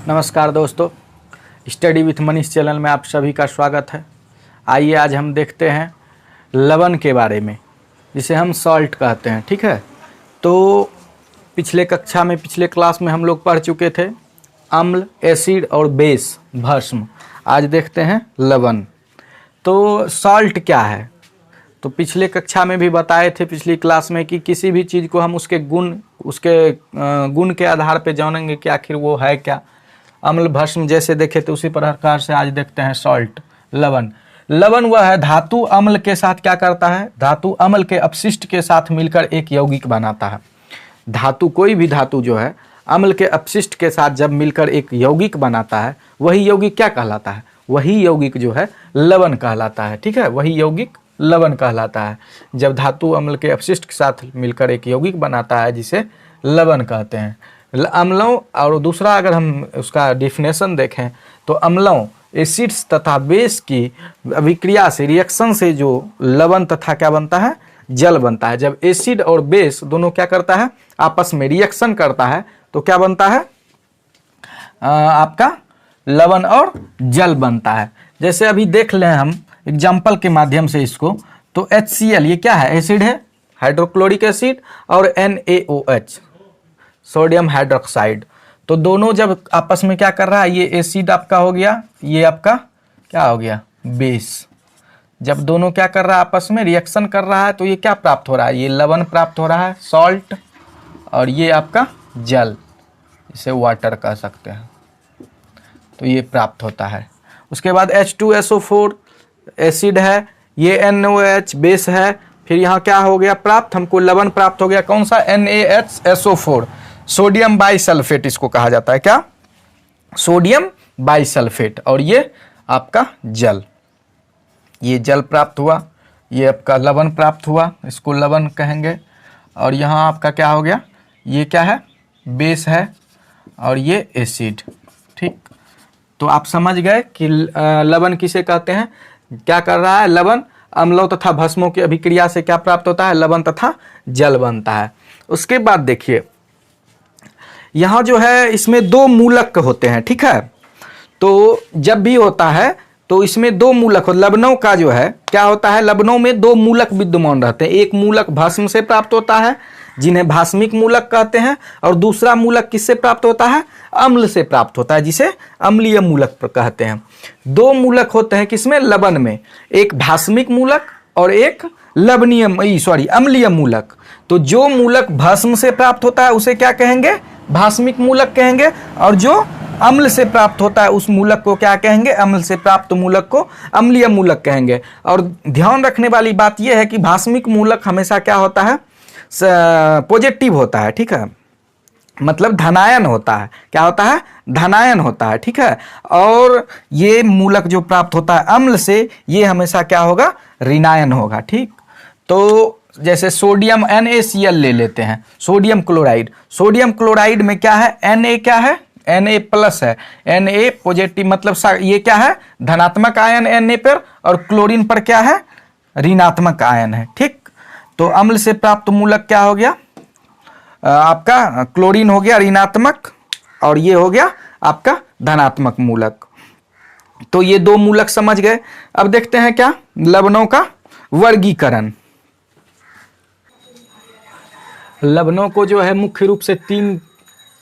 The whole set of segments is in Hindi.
नमस्कार दोस्तों, स्टडी विथ मनीष चैनल में आप सभी का स्वागत है। आइए आज हम देखते हैं लवण के बारे में, जिसे हम सॉल्ट कहते हैं। ठीक है, तो पिछले कक्षा में पिछले क्लास में हम लोग पढ़ चुके थे अम्ल, एसिड और बेस, भस्म। आज देखते हैं लवण। तो सॉल्ट क्या है, तो पिछले कक्षा में भी बताए थे पिछली क्लास में कि किसी भी चीज़ को हम उसके गुण के आधार पे जानेंगे कि आखिर वो है क्या। अम्ल भस्म जैसे देखे तो उसी प्रकार से आज देखते हैं सॉल्ट, लवण। लवण वह है धातु अम्ल के साथ क्या करता है, धातु अम्ल के अपशिष्ट के साथ मिलकर एक यौगिक बनाता है। धातु, कोई भी धातु जो है अम्ल के अपशिष्ट के साथ जब मिलकर एक यौगिक बनाता है, वही यौगिक क्या कहलाता है, वही यौगिक जो है लवण कहलाता है। ठीक है, वही यौगिक लवण कहलाता है जब धातु अम्ल के अपशिष्ट के साथ मिलकर एक यौगिक बनाता है, जिसे लवण कहते हैं। अम्लों और दूसरा अगर हम उसका डिफिनेशन देखें तो अम्लों, एसिड्स तथा बेस की अभिक्रिया से, रिएक्शन से जो लवण तथा क्या बनता है, जल बनता है। जब एसिड और बेस दोनों क्या करता है, आपस में रिएक्शन करता है, तो क्या बनता है, आपका लवण और जल बनता है। जैसे अभी देख लें हम एग्जाम्पल के माध्यम से इसको, तो HCl ये क्या है, एसिड है, हाइड्रोक्लोरिक एसिड, और NaOH सोडियम हाइड्रोक्साइड। तो दोनों जब आपस में क्या कर रहा है, ये एसिड आपका हो गया, ये आपका क्या हो गया, बेस। जब दोनों क्या कर रहा है, आपस में रिएक्शन कर रहा है, तो ये क्या प्राप्त हो रहा है, ये लवण प्राप्त हो रहा है, सॉल्ट, और ये आपका जल, इसे वाटर कह सकते हैं। तो ये प्राप्त होता है। उसके बाद H2SO4 एसिड है, ये NaOH बेस है, फिर यहाँ क्या हो गया प्राप्त, हमको लवण प्राप्त हो गया, कौन सा, NaHSO4 सोडियम बाइसल्फेट इसको कहा जाता है, क्या, सोडियम बाइसल्फेट। और ये आपका जल, ये जल प्राप्त हुआ, ये आपका लवण प्राप्त हुआ, इसको लवण कहेंगे। और यहाँ आपका क्या हो गया, ये क्या है, बेस है, और ये एसिड। ठीक, तो आप समझ गए कि लवण किसे कहते हैं, क्या कर रहा है, लवण अम्लों तथा भस्मों की अभिक्रिया से क्या प्राप्त होता है, लवण तथा जल बनता है। उसके बाद देखिए यहाँ जो है इसमें दो मूलक होते हैं। ठीक है, तो जब भी होता है तो इसमें दो मूलक, लवणों का जो है क्या होता है, लवणों में दो मूलक विद्यमान रहते हैं। एक मूलक भस्म से प्राप्त होता है, जिन्हें भास्मिक मूलक कहते हैं, और दूसरा मूलक किससे प्राप्त होता है, अम्ल से प्राप्त होता है, जिसे अम्लीय मूलक कहते हैं। दो मूलक होते हैं किसमें, लवण में, एक भास्मिक मूलक और एक अम्लीय मूलक। तो जो मूलक भस्म से प्राप्त होता है उसे क्या कहेंगे, भास्मिक मूलक कहेंगे, और जो अम्ल से प्राप्त होता है उस मूलक को क्या कहेंगे, अम्ल से प्राप्त मूलक को अम्लीय मूलक कहेंगे। और ध्यान रखने वाली बात यह है कि भास्मिक मूलक हमेशा क्या होता है, पॉजिटिव होता है। ठीक है, मतलब धनायन होता है, क्या होता है, धनायन होता है। ठीक है, और ये मूलक जो प्राप्त होता है अम्ल से, ये हमेशा क्या होगा, ऋणायन होगा। ठीक, तो जैसे सोडियम NaCl ले लेते हैं, सोडियम क्लोराइड, सोडियम क्लोराइड में क्या है, Na क्या है, Na प्लस है, Na पॉजिटिव, मतलब ये क्या है, धनात्मक आयन Na पर, और क्लोरीन पर क्या है, ऋणात्मक आयन है। ठीक, तो अम्ल से प्राप्त मूलक क्या हो गया, आपका क्लोरीन हो गया ऋणात्मक, और ये हो गया आपका धनात्मक मूलक। तो ये दो मूलक समझ गए। अब देखते हैं क्या, लवणों का वर्गीकरण। लवणों को जो है मुख्य रूप से तीन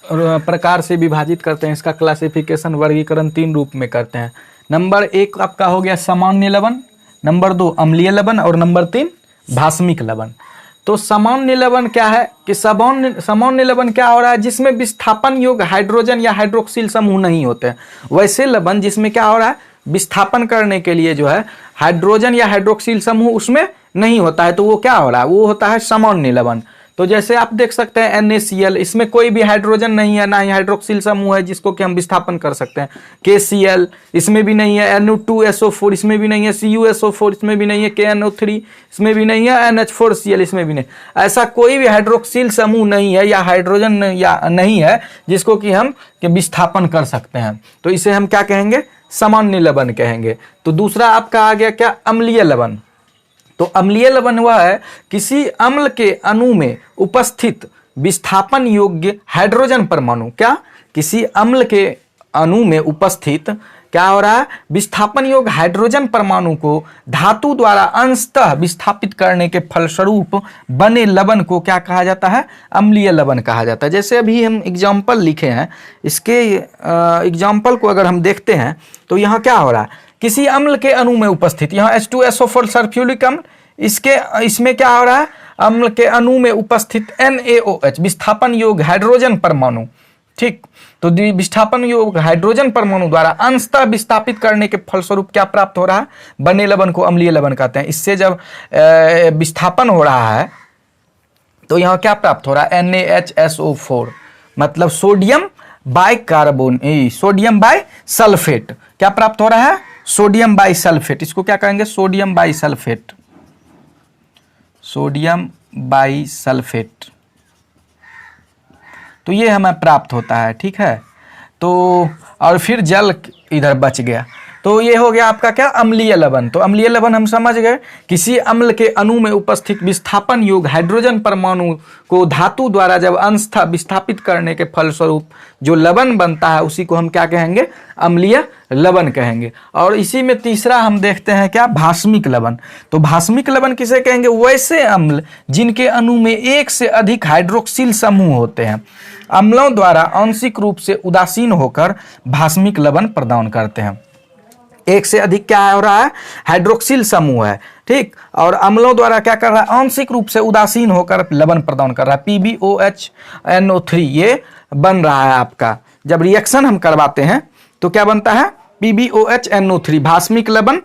प्रकार से विभाजित करते हैं। इसका क्लासिफिकेशन, वर्गीकरण तीन रूप में करते हैं। नंबर एक आपका हो गया सामान्य लवण, नंबर दो अम्लीय लवण, और नंबर तीन भास्मिक लवण। तो सामान्य लवण क्या है कि सामान्य लवण क्या हो रहा है, जिसमें विस्थापन योग्य हाइड्रोजन या हाइड्रोक्सिल समूह नहीं होते हैं। वैसे लवण जिसमें क्या हो रहा है, विस्थापन करने के लिए जो है हाइड्रोजन या हाइड्रोक्सिल समूह उसमें नहीं होता है, तो वो क्या हो रहा है, वो होता है सामान्य लवण। तो जैसे आप देख सकते हैं NaCl, इसमें कोई भी हाइड्रोजन नहीं है, ना ही हाइड्रोक्सिल समूह है जिसको कि हम विस्थापन कर सकते हैं। KCl इसमें भी नहीं है, NO2SO4 इसमें भी नहीं है, CuSO4 इसमें भी नहीं है, KNO3 इसमें भी नहीं है, NH4Cl इसमें भी नहीं। ऐसा कोई भी हाइड्रोक्सिल समूह नहीं है या हाइड्रोजन या नहीं है जिसको कि हम विस्थापन कर सकते हैं, तो इसे हम क्या कहेंगे, सामान्य लवण कहेंगे। तो दूसरा आपका आ गया क्या, अम्लीय लवण। तो अम्लीय लवण वह है किसी अम्ल के अणु में उपस्थित विस्थापन योग्य हाइड्रोजन परमाणु, क्या, किसी अम्ल के अणु में उपस्थित क्या हो रहा है, विस्थापन योग्य हाइड्रोजन परमाणु को धातु द्वारा अंशतः विस्थापित करने के फलस्वरूप बने लवण को क्या कहा जाता है, अम्लीय लवण कहा जाता है। जैसे अभी हम एग्जाम्पल लिखे हैं, इसके एग्जाम्पल को अगर हम देखते हैं तो यहाँ क्या हो रहा है, किसी अम्ल के अणु में उपस्थित, यहाँ H2SO4 सल्फ्यूरिक अम्ल, इसमें क्या हो रहा है, अम्ल के अणु में उपस्थित NaOH विस्थापन योग्य हाइड्रोजन परमाणु, ठीक, तो विस्थापन योग्य हाइड्रोजन परमाणु द्वारा अंशतः विस्थापित करने के फलस्वरूप क्या प्राप्त हो रहा है, बने लवण को अम्लीय लवण कहते हैं। इससे जब विस्थापन हो रहा है तो यहाँ क्या प्राप्त हो रहा है, NaHSO4 मतलब सोडियम बाई सल्फेट, क्या प्राप्त हो रहा है, सोडियम बाई सल्फेट। इसको क्या कहेंगे, sodium by sulphate, sodium by sulphate, तो ये हमें प्राप्त होता है, ठीक है। तो और फिर जल इधर बच गया, तो ये हो गया आपका क्या, अम्लीय लवण। तो अम्लीय लवण हम समझ गए, किसी अम्ल के अणु में उपस्थित विस्थापन योग्य हाइड्रोजन परमाणु को धातु द्वारा जब अंशतः विस्थापित करने के फलस्वरूप जो लवण बनता है उसी को हम क्या कहेंगे, अम्लीय लवण कहेंगे। और इसी में तीसरा हम देखते हैं क्या, भास्मिक लवण। तो भास्मिक लवण किसे कहेंगे, वैसे अम्ल जिनके अणु में एक से अधिक हाइड्रोक्सिल समूह होते हैं, अम्लों द्वारा आंशिक रूप से उदासीन होकर भास्मिक लवण प्रदान करते हैं। एक से अधिक क्या हो रहा है, हाइड्रोक्सिल समूह है, ठीक, और अम्लों द्वारा क्या कर रहा है, आंशिक रूप से उदासीन होकर लवण प्रदान कर रहा है, PbOH ये बन रहा है आपका। जब रिएक्शन हम करवाते हैं तो क्या बनता है, PbOH भास्मिक लवण,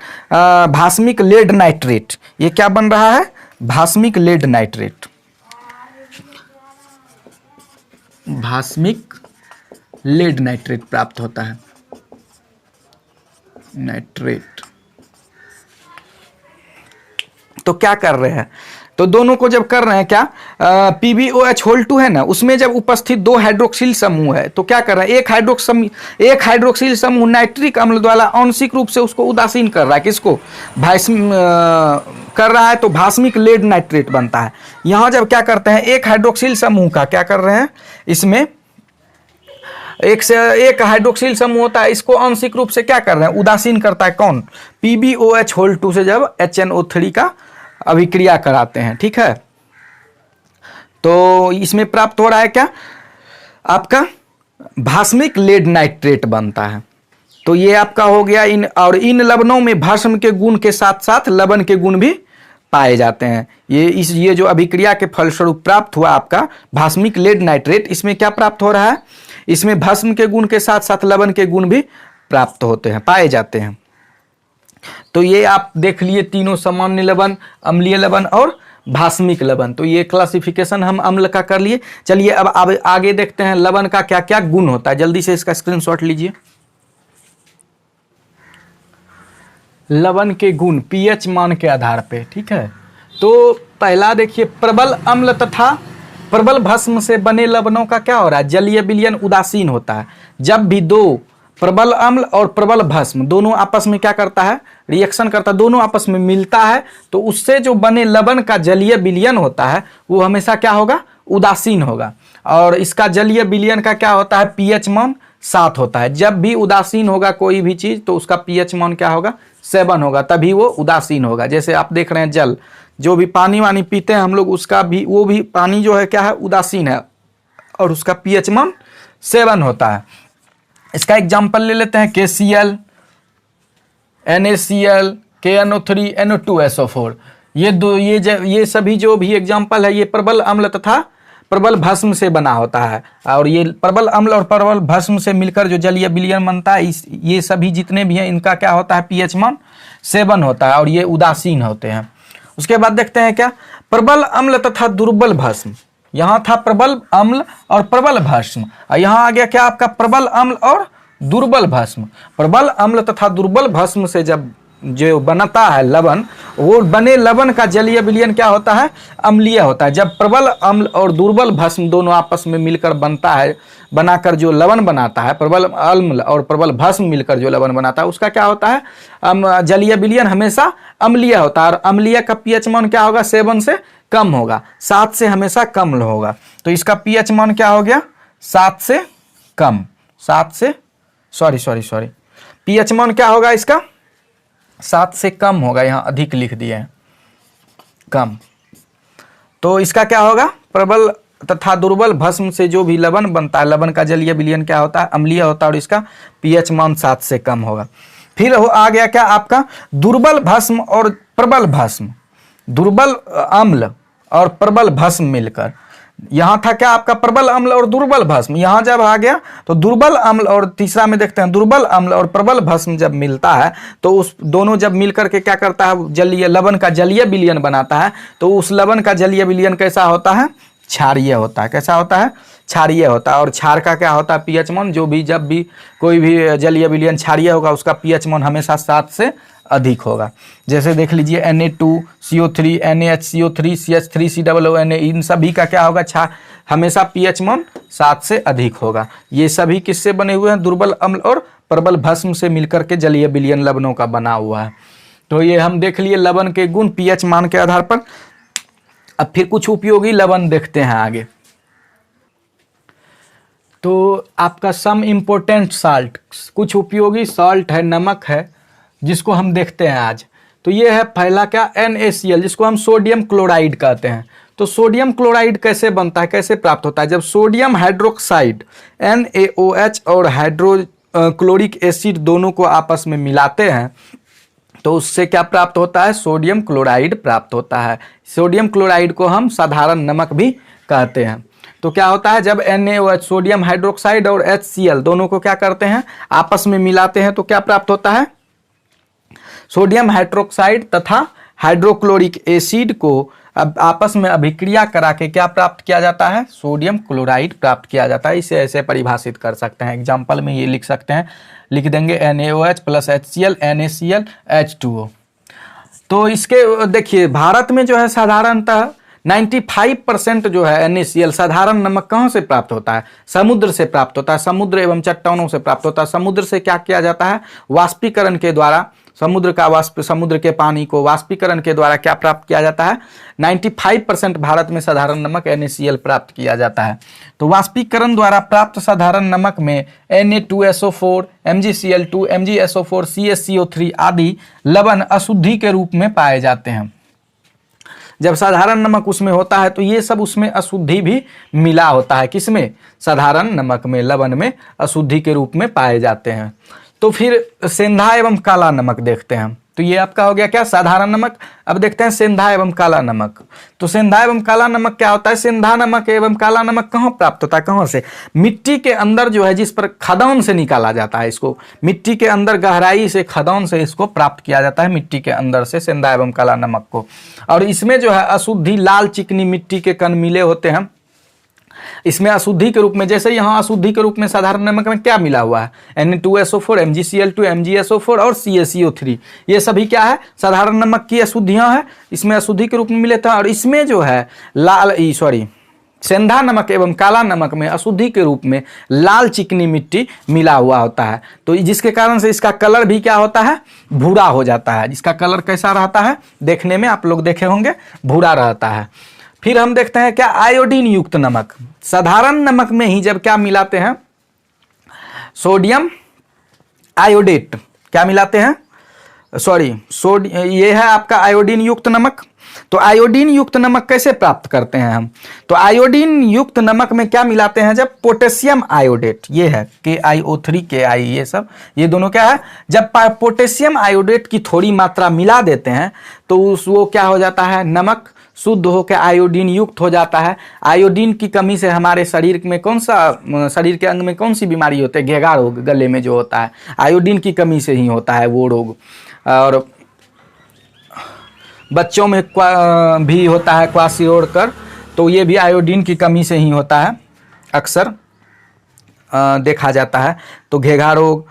भास्मिक लेड नाइट्रेट, ये क्या बन रहा है, भास्मिक लेड नाइट्रेट, भास्मिक लेड नाइट्रेट प्राप्त होता है, नाइट्रेट। तो क्या कर रहे हैं, तो दोनों को जब कर रहे हैं क्या, PbOH है ना, उसमें जब उपस्थित दो हाइड्रोक्सिल समूह है तो क्या कर रहे हैं, एक हाइड्रोक्सिल समूह नाइट्रिक अम्ल द्वारा आंशिक रूप से उसको उदासीन कर रहा है, किसको, कर रहा है, तो भास्मिक लेड नाइट्रेट बनता है। यहां जब क्या करते हैं, एक हाइड्रोक्सिल समूह का क्या कर रहे हैं, इसमें एक से एक हाइड्रोक्सिल समूह होता है, इसको आंशिक रूप से क्या कर रहे हैं, उदासीन करता है, कौन, PbOH से जब HNO3 का अभिक्रिया कराते हैं, ठीक है। तो इसमें प्राप्त हो रहा है क्या, आपका भास्मिक लेड नाइट्रेट बनता है। तो ये आपका हो गया इन लवणों में भस्म के गुण के साथ साथ लवण के गुण भी पाए जाते हैं। ये जो अभिक्रिया के फलस्वरूप प्राप्त हुआ आपका भास्मिक लेड नाइट्रेट, इसमें क्या प्राप्त हो रहा है, इसमें भस्म के गुण के साथ साथ लवण के गुण भी प्राप्त होते हैं, पाए जाते हैं। तो ये आप देख लिए तीनों सामान्य लवण, अम्लीय लवण और भास्मिक लवण। तो ये क्लासिफिकेशन हम अम्ल का कर लिए। चलिए अब आगे देखते हैं लवण का क्या क्या गुण होता है, जल्दी से इसका स्क्रीनशॉट लीजिए। लवण के गुण पीएच मान के आधार पे, ठीक है। तो पहला देखिए, प्रबल अम्ल तथा प्रबल भस्म से बने लवणों का क्या हो रहा है, जलीय विलयन उदासीन होता है। जब भी दो प्रबल अम्ल और प्रबल भस्म दोनों आपस में क्या करता है, रिएक्शन करता है, दोनों आपस में मिलता है, तो उससे जो बने लवण का जलीय विलयन होता है वो हमेशा क्या होगा, उदासीन होगा। और इसका जलीय विलयन का क्या होता है, पीएच मान 7 होता है। जब भी उदासीन होगा कोई भी चीज तो उसका पीएच मान क्या होगा, 7 होगा, तभी वो उदासीन होगा। जैसे आप देख रहे हैं जल, जो भी पानी वानी पीते हैं हम लोग, उसका भी वो भी पानी जो है क्या है, उदासीन है, और उसका पीएच मान 7 होता है। इसका एग्जाम्पल ले लेते हैं, KCl, NaCl, KNO3, NO2SO4, ये सभी जो भी एग्जाम्पल है ये प्रबल अम्ल तथा प्रबल भस्म से बना होता है। और ये प्रबल अम्ल और प्रबल भस्म से मिलकर जो जलीय विलयन बनता है, ये सभी जितने भी हैं इनका क्या होता है, पीएच मान 7 होता है और ये उदासीन होते हैं। उसके बाद देखते हैं क्या, प्रबल अम्ल तथा दुर्बल भस्म। यहाँ था प्रबल अम्ल और प्रबल भस्म, और यहाँ आ गया क्या आपका, प्रबल अम्ल और दुर्बल भस्म। प्रबल अम्ल तथा दुर्बल भस्म से जब जो बनता है लवण, वो बने लवण का जलीय विलयन क्या होता है, अम्लीय होता है। जब प्रबल अम्ल और दुर्बल भस्म दोनों आपस में मिलकर बनता है, बनाकर जो लवण बनाता है, प्रबल अम्ल और प्रबल भस्म मिलकर जो लवण बनाता है उसका क्या होता है, जलीय विलयन हमेशा अम्लीय होता है। और अम्लीय का पीएच मान क्या होगा, 7 से कम होगा, 7 से हमेशा कम होगा। तो इसका पीएच मान क्या हो गया, 7 से कम, 7 से सॉरी पीएच मान क्या होगा इसका, 7 से कम होगा, यहाँ अधिक लिख दिए हैं कम। तो इसका क्या होगा, प्रबल तथा दुर्बल भस्म से जो भी लवण बनता है, लवण का जलीय विलयन क्या होता है, अम्लीय होता है, और इसका पीएच मान 7 से कम होगा। फिर आ गया क्या आपका दुर्बल भस्म और प्रबल भस्म, दुर्बल अम्ल और प्रबल भस्म मिलकर, यहाँ था क्या आपका प्रबल अम्ल और दुर्बल भस्म, यहाँ जब आ गया तो दुर्बल अम्ल, और तीसरा में देखते हैं दुर्बल अम्ल और प्रबल भस्म जब मिलता है तो उस दोनों जब मिलकर के क्या करता है, जलीय लवण का जलीय विलयन बनाता है। तो उस लवण का जलीय विलयन कैसा होता है, क्षारीय होता है। कैसा होता है, क्षारीय होता है। और क्षार का क्या होता है, पीएच मान, जो भी जब भी कोई भी जलीय विलयन क्षारीय होगा उसका पीएच मान हमेशा 7 से अधिक होगा। जैसे देख लीजिए Na2CO3, NaHCO3, CH3COO, इन सभी का क्या होगा, हमेशा पीएच मान 7 से अधिक होगा। ये सभी किससे बने हुए हैं, दुर्बल अम्ल और प्रबल भस्म से मिलकर के जलीय विलयन लवणों का बना हुआ है। तो ये हम देख लिए लवण के गुण पीएच मान के आधार पर। अब फिर कुछ उपयोगी लवण देखते हैं आगे। तो आपका सम इम्पोर्टेंट साल्ट, कुछ उपयोगी साल्ट है, नमक है, जिसको हम देखते हैं आज। तो ये है पहला क्या, NaCl, जिसको हम सोडियम क्लोराइड कहते हैं। तो सोडियम क्लोराइड कैसे बनता है, कैसे प्राप्त होता है, जब सोडियम हाइड्रोक्साइड NaOH और हाइड्रोक्लोरिक एसिड दोनों को आपस में मिलाते हैं तो उससे क्या प्राप्त होता है, सोडियम क्लोराइड प्राप्त होता है। सोडियम क्लोराइड को हम साधारण नमक भी कहते हैं। तो क्या होता है, जब NaOH सोडियम हाइड्रोक्साइड और HCl दोनों को क्या करते हैं, आपस में मिलाते हैं तो क्या प्राप्त होता है, सोडियम हाइड्रोक्साइड तथा हाइड्रोक्लोरिक एसिड को अब आपस में अभिक्रिया करा के क्या प्राप्त किया जाता है, सोडियम क्लोराइड प्राप्त किया जाता है। इसे ऐसे परिभाषित कर सकते हैं, एग्जाम्पल में ये लिख सकते हैं, लिख देंगे NaOH plus HCl NaCl H2O। तो इसके देखिए भारत में जो है साधारणतः 95% जो है NaCl साधारण नमक कहाँ से प्राप्त होता है, समुद्र से प्राप्त होता है, समुद्र एवं चट्टानों से प्राप्त होता है। समुद्र से क्या किया जाता है, वाष्पीकरण के द्वारा, समुद्र के पानी को वाष्पीकरण के द्वारा क्या प्राप्त किया जाता है, 95% भारत में साधारण नमक NaCl प्राप्त किया जाता है। तो वाष्पीकरण द्वारा प्राप्त साधारण नमक में Na2SO4, MgCl2, MgSO4, CaCO3 आदि लवण अशुद्धि के रूप में पाए जाते हैं। जब साधारण नमक उसमें होता है तो ये सब उसमें अशुद्धि भी मिला होता है, किसमें, साधारण नमक में, लवण में अशुद्धि के रूप में पाए जाते हैं। तो फिर सेंधा एवं काला नमक देखते हैं। तो ये आपका हो गया क्या, साधारण नमक। अब देखते हैं सेंधा एवं काला नमक। तो सेंधा एवं काला नमक क्या होता है, सेंधा नमक एवं काला नमक कहाँ प्राप्त होता है, कहाँ से, मिट्टी के अंदर जो है, जिस पर खदान से निकाला जाता है, इसको मिट्टी के अंदर गहराई से खदान से इसको प्राप्त किया जाता है, मिट्टी के अंदर से सेंधा एवं काला नमक को। और इसमें जो है अशुद्धि लाल चिकनी मिट्टी के कण मिले होते हैं इसमें अशुद्धि के रूप में। जैसे यहाँ अशुद्धि के रूप में साधारण नमक में क्या मिला हुआ है, Na2SO4, MgCl2, MgSO4 और CaCO3, ये सभी क्या है, साधारण नमक की अशुद्धियां हैं, इसमें अशुद्धि के रूप में मिले थे। और इसमें जो है सेंधा नमक एवं काला नमक में अशुद्धि के रूप में लाल चिकनी मिट्टी मिला हुआ होता है। तो जिसके कारण से इसका कलर भी क्या होता है, भूरा हो जाता है। इसका कलर कैसा रहता है, देखने में आप लोग देखे होंगे, भूरा रहता है। फिर हम देखते हैं क्या, आयोडीन युक्त नमक। साधारण नमक में ही जब क्या मिलाते हैं, सोडियम आयोडेट, क्या मिलाते हैं, ये है आपका आयोडीन युक्त नमक। तो आयोडीन युक्त नमक कैसे प्राप्त करते हैं हम, तो आयोडीन युक्त नमक में क्या मिलाते हैं, जब पोटेशियम आयोडेट, ये है KiO3 Ki, ये सब, ये दोनों क्या है, जब पोटेशियम आयोडेट की थोड़ी मात्रा मिला देते हैं तो वो क्या हो जाता है, नमक शुद्ध होकर आयोडीन युक्त हो जाता है। आयोडीन की कमी से हमारे शरीर में शरीर के अंग में कौन सी बीमारी होती है, घेगा रोग, गले में जो होता है, आयोडीन की कमी से ही होता है वो रोग। और बच्चों में भी होता है क्वासियोडकर, तो ये भी आयोडीन की कमी से ही होता है, अक्सर देखा जाता है। तो घेगा रोग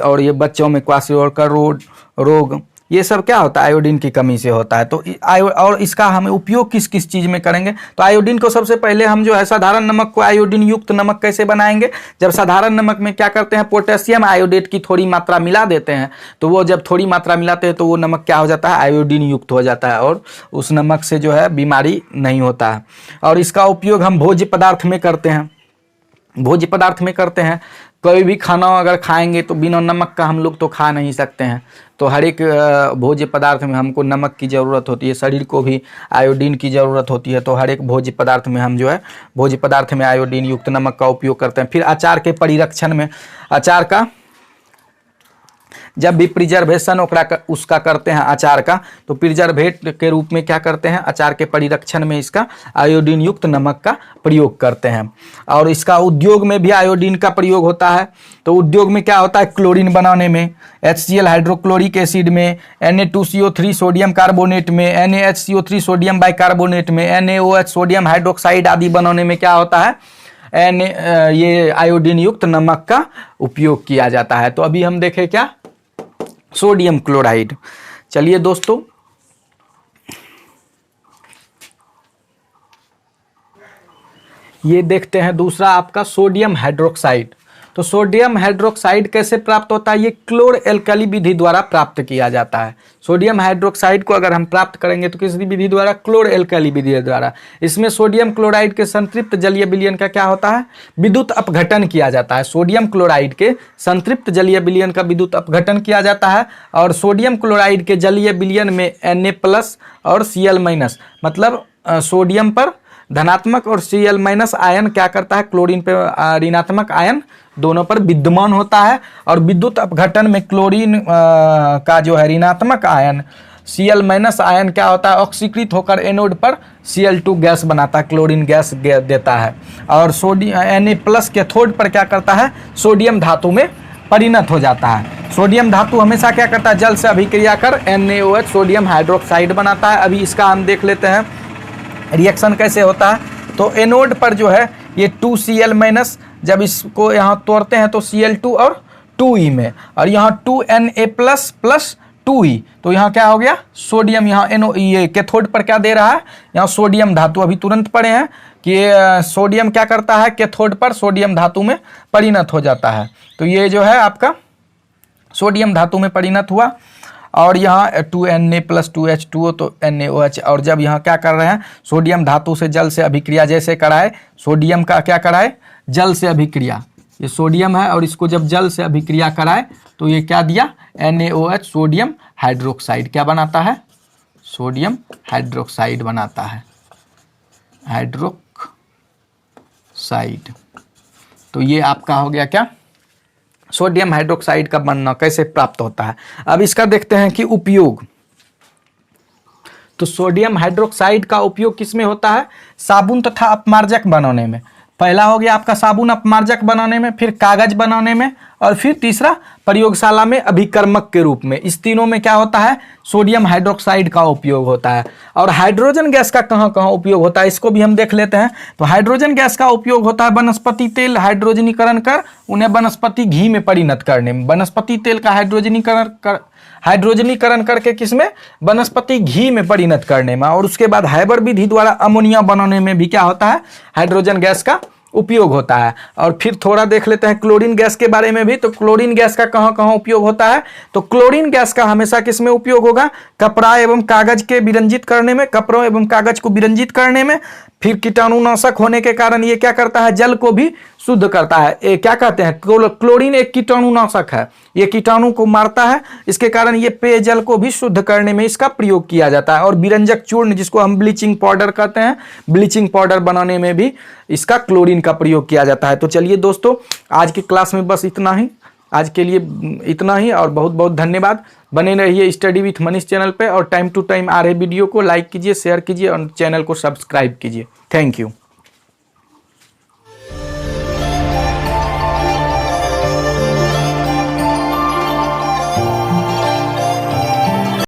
और ये बच्चों में क्वासियोडकर रोग, ये सब क्या होता है, आयोडीन की कमी से होता है। तो और इसका हमें उपयोग किस किस चीज़ में करेंगे, तो आयोडीन को सबसे पहले हम जो है साधारण नमक को आयोडीन युक्त नमक कैसे बनाएंगे, जब साधारण नमक में क्या करते हैं, पोटेशियम आयोडेट की थोड़ी मात्रा मिला देते हैं, तो वो जब थोड़ी मात्रा मिलाते हैं तो वो नमक क्या हो जाता है, आयोडीन युक्त हो जाता है, और उस नमक से जो है बीमारी नहीं होता है। और इसका उपयोग हम भोज्य पदार्थ में करते हैं, कोई भी खाना अगर खाएंगे तो बिना नमक का हम लोग तो खा नहीं सकते हैं। तो हर एक भोज्य पदार्थ में हमको नमक की ज़रूरत होती है, शरीर को भी आयोडीन की ज़रूरत होती है। तो हर एक भोज्य पदार्थ में हम जो है भोज्य पदार्थ में आयोडीन युक्त नमक का उपयोग करते हैं। फिर अचार के परिरक्षण में, अचार का जब भी प्रिजर्वेशन उसका करते हैं अचार का, तो प्रिजर्वेट के रूप में क्या करते हैं, अचार के परिरक्षण में इसका आयोडीन युक्त नमक का प्रयोग करते हैं। और इसका उद्योग में भी आयोडीन का प्रयोग होता है। तो उद्योग में क्या होता है, क्लोरीन बनाने में, HCl हाइड्रोक्लोरिक एसिड में, Na2CO3 सोडियम कार्बोनेट में, NaHCO3 सोडियम बाइकार्बोनेट में, NaOH सोडियम हाइड्रोक्साइड आदि बनाने में क्या होता है, ये आयोडीन युक्त नमक का उपयोग किया जाता है। तो अभी हम देखें क्या, सोडियम क्लोराइड। चलिए दोस्तों, ये देखते हैं दूसरा आपका सोडियम हाइड्रोक्साइड। तो सोडियम हाइड्रोक्साइड कैसे प्राप्त होता है, ये क्लोर एल्कली विधि द्वारा प्राप्त किया जाता है। सोडियम हाइड्रोक्साइड को अगर हम प्राप्त करेंगे तो किस विधि द्वारा, क्लोर एल्कली विधि द्वारा। इसमें सोडियम क्लोराइड के संतृप्त जलीय विलयन का क्या होता है, विद्युत अपघटन किया जाता है। सोडियम क्लोराइड के संतृप्त जलीय विलयन का विद्युत अपघटन किया जाता है। और सोडियम क्लोराइड के जलीय विलयन में Na+ और Cl- मतलब सोडियम पर धनात्मक और Cl- आयन क्या करता है, क्लोरीन पर ऋणात्मक आयन दोनों पर विद्यमान होता है। और विद्युत अपघटन में क्लोरीन का जो है ऋणात्मक आयन Cl- आयन क्या होता है, ऑक्सीकृत होकर एनोड पर Cl2 गैस बनाता है, क्लोरीन गैस देता है। और Na+ कैथोड पर क्या करता है, सोडियम धातु में परिणत हो जाता है। सोडियम धातु हमेशा क्या करता है, जल से अभिक्रिया कर NaOH सोडियम हाइड्रोक्साइड बनाता है। अभी इसका हम देख लेते हैं रिएक्शन कैसे होता है। तो एनोड पर जो है ये 2Cl- जब इसको यहाँ तोड़ते हैं तो Cl2 और 2E में, और यहाँ 2Na+ प्लस 2E, तो यहाँ क्या हो गया, सोडियम। यहाँ ये कैथोड पर क्या दे रहा है, यहाँ सोडियम धातु। अभी तुरंत पढ़े हैं कि सोडियम क्या करता है, कैथोड पर सोडियम धातु में परिणत हो जाता है। तो ये जो है आपका सोडियम धातु में परिणत हुआ। और यहाँ 2Na+ 2H2O तो NaOH। और जब यहाँ क्या कर रहे हैं, सोडियम धातु से जल से अभिक्रिया जैसे कराए, सोडियम का क्या कराए, जल से अभिक्रिया, ये सोडियम है और इसको जब जल से अभिक्रिया कराए तो ये क्या दिया, NaOH सोडियम हाइड्रोक्साइड क्या बनाता है, सोडियम हाइड्रोक्साइड बनाता है, हाइड्रोक्साइड। तो ये आपका हो गया क्या, सोडियम हाइड्रोक्साइड का बनना कैसे प्राप्त होता है। अब इसका देखते हैं कि उपयोग। तो सोडियम हाइड्रोक्साइड का उपयोग किसमें होता है, साबुन तथा अपमार्जक बनाने में। पहला हो गया आपका साबुन अपमार्जक बनाने में, फिर कागज बनाने में, और फिर तीसरा प्रयोगशाला में अभिकर्मक के रूप में। इस तीनों में क्या होता है, सोडियम हाइड्रोक्साइड का उपयोग होता है। और हाइड्रोजन गैस का कहाँ कहाँ उपयोग होता है, इसको भी हम देख लेते हैं। तो हाइड्रोजन गैस का उपयोग होता है वनस्पति तेल हाइड्रोजनीकरण कर उन्हें वनस्पति घी में परिणत करने में। वनस्पति तेल का हाइड्रोजनीकरण करके किसमें, वनस्पति घी में परिणत करने में। और उसके बाद हैबर विधि द्वारा अमोनिया बनाने में भी क्या होता है, हाइड्रोजन गैस का उपयोग होता है। और फिर थोड़ा देख लेते हैं क्लोरीन गैस के बारे में भी। तो क्लोरीन गैस का कहाँ कहाँ उपयोग होता है, तो क्लोरीन गैस का हमेशा किस में उपयोग होगा, कपड़ा एवं कागज के विरंजित करने में, कपड़ों एवं कागज को विरंजित करने में। फिर कीटाणुनाशक होने के कारण ये क्या करता है, जल को भी शुद्ध करता है। ये क्या कहते हैं, क्लोरीन एक कीटाणुनाशक है, ये कीटाणु को मारता है, इसके कारण ये पेयजल को भी शुद्ध करने में इसका प्रयोग किया जाता है। और विरंजक चूर्ण जिसको हम ब्लीचिंग पाउडर कहते हैं, ब्लीचिंग पाउडर बनाने में भी इसका क्लोरीन का प्रयोग किया जाता है। तो चलिए दोस्तों, आज की क्लास में बस इतना ही, आज के लिए इतना ही। और बहुत बहुत धन्यवाद। बने रहिए स्टडी विथ मनीष चैनल पे, और टाइम टू टाइम आ रहे वीडियो को लाइक कीजिए, शेयर कीजिए और चैनल को सब्सक्राइब कीजिए। Thank you.